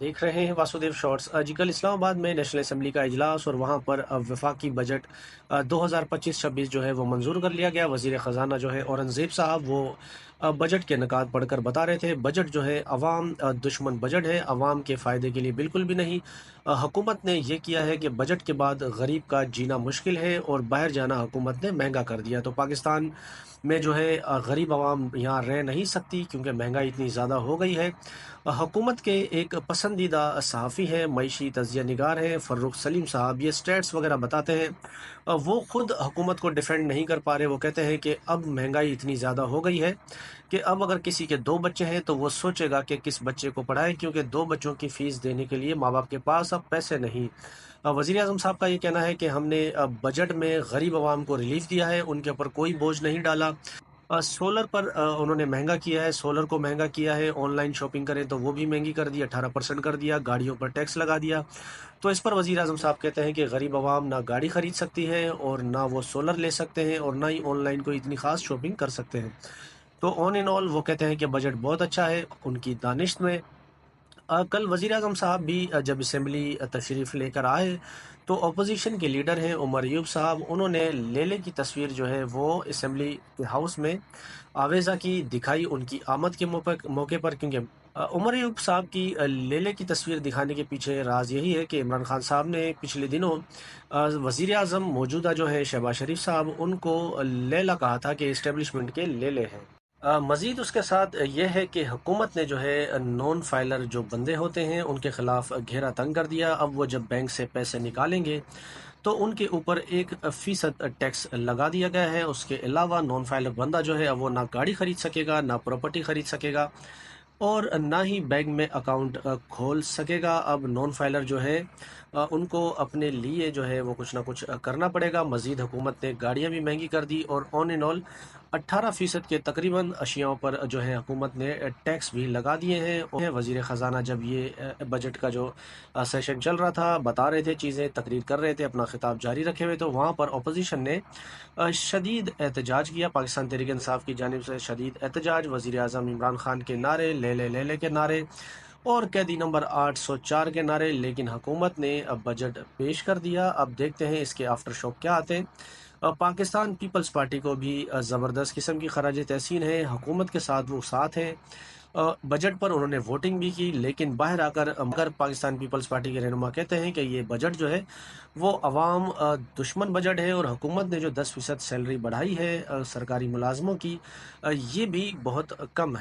देख रहे हैं वासुदेव शॉर्ट्स। जी कल इस्लामाबाद में नेशनल असम्बली का इजलास और वहाँ पर वफाकी बजट 2025-26 जो है वो मंजूर कर लिया गया। वजीर ख़जाना जो है औरंगज़ेब साहब वो बजट के निकात पढ़कर बता रहे थे बजट जो है अवाम दुश्मन बजट है, अवाम के फ़ायदे के लिए बिल्कुल भी नहीं। हुकूमत ने ये किया है कि बजट के बाद गरीब का जीना मुश्किल है और बाहर जाना हुकूमत ने महंगा कर दिया। तो पाकिस्तान में जो है गरीब आवाम यहाँ रह नहीं सकती क्योंकि महंगाई इतनी ज़्यादा हो गई है। हुकूमत के एक पसंदीदा सहाफ़ी हैं, मईशी तज्ज़िया निगार हैं फ़र्रुख सलीम साहब, ये स्टैट्स वगैरह बताते हैं। वो खुद हुकूमत को डिफेंड नहीं कर पा रहे। वो कहते हैं कि अब महंगाई इतनी ज़्यादा हो गई है कि अब अगर किसी के 2 बच्चे हैं तो वो सोचेगा कि किस बच्चे को पढ़ाएं, क्योंकि 2 बच्चों की फ़ीस देने के लिए माँ बाप के पास अब पैसे नहीं। वज़ीर आज़म साहब का ये कहना है कि हमने बजट में गरीब आवाम को रिलीफ दिया है, उनके ऊपर कोई बोझ नहीं डाला। सोलर पर उन्होंने महंगा किया है, सोलर को महंगा किया है। ऑनलाइन शॉपिंग करें तो वो भी महंगी कर दी, 18% कर दिया। गाड़ियों पर टैक्स लगा दिया। तो इस पर वज़ीर आज़म साहब कहते हैं कि गरीब आवाम ना गाड़ी खरीद सकती है और ना वो सोलर ले सकते हैं और ना ही ऑनलाइन कोई इतनी ख़ास शॉपिंग कर सकते हैं। तो ऑन इन ऑल वो कहते हैं कि बजट बहुत अच्छा है उनकी दानिश में। कल वज़ीर आज़म साहब भी जब असेंबली तशरीफ़ लेकर आए तो अपोजिशन के लीडर हैं उमर अयूब साहब, उन्होंने लेले की तस्वीर जो है वो असेंबली के हाउस में आवेज़ा की दिखाई उनकी आमद के मौके पर। क्योंकि उमर अयूब साहब की लेले की तस्वीर दिखाने के पीछे राज यही है कि इमरान खान साहब ने पिछले दिनों वज़ीर आज़म मौजूदा जो है शहबाज शरीफ साहब, उनको लेला कहा था कि इस्टेब्लिशमेंट के लेले हैं। मज़ीद उसके साथ ये है कि हुकूमत ने जो है नॉन फाइलर जो बंदे होते हैं उनके ख़िलाफ़ घेरा तंग कर दिया। अब वो जब बैंक से पैसे निकालेंगे तो उनके ऊपर 1% टैक्स लगा दिया गया है। उसके अलावा नॉन फाइलर बंदा जो है अब वो ना गाड़ी ख़रीद सकेगा, ना प्रॉपर्टी ख़रीद सकेगा और ना ही बैंक में अकाउंट खोल सकेगा। अब नॉन फाइलर जो है उनको अपने लिए जो है वो कुछ ना कुछ करना पड़ेगा। मज़ीद हुकूमत ने गाड़ियाँ भी महंगी कर दी और ऑन एंड ऑल 18% के तकरीबन अशियाओं पर जो है हुकूमत ने टैक्स भी लगा दिए हैं। और वज़ीर ख़जाना जब ये बजट का जो सेशन चल रहा था बता रहे थे, चीज़ें तकरीर कर रहे थे, अपना खिताब जारी रखे हुए, तो वहाँ पर अपोजिशन ने शदीद एहतजाज किया। पाकिस्तान तहरीक इंसाफ की जानिब से शदीद एहतजाज, वज़ीर आज़म इमरान खान के नारे, ले ले के नारे और कैदी नंबर 804 के नारे। लेकिन हुकूमत ने अब बजट पेश कर दिया। अब देखते हैं इसके आफ्टर शॉक क्या आते हैं। पाकिस्तान पीपल्स पार्टी को भी ज़बरदस्त किस्म की खराज तहसीन है, हुकूमत के साथ वो साथ हैं। बजट पर उन्होंने वोटिंग भी की, लेकिन बाहर आकर मगर पाकिस्तान पीपल्स पार्टी के रहनुमा कहते हैं कि ये बजट जो है वो अवाम दुश्मन बजट है और हुकूमत ने जो 10% सैलरी बढ़ाई है सरकारी मुलाजमों की, ये भी बहुत कम है।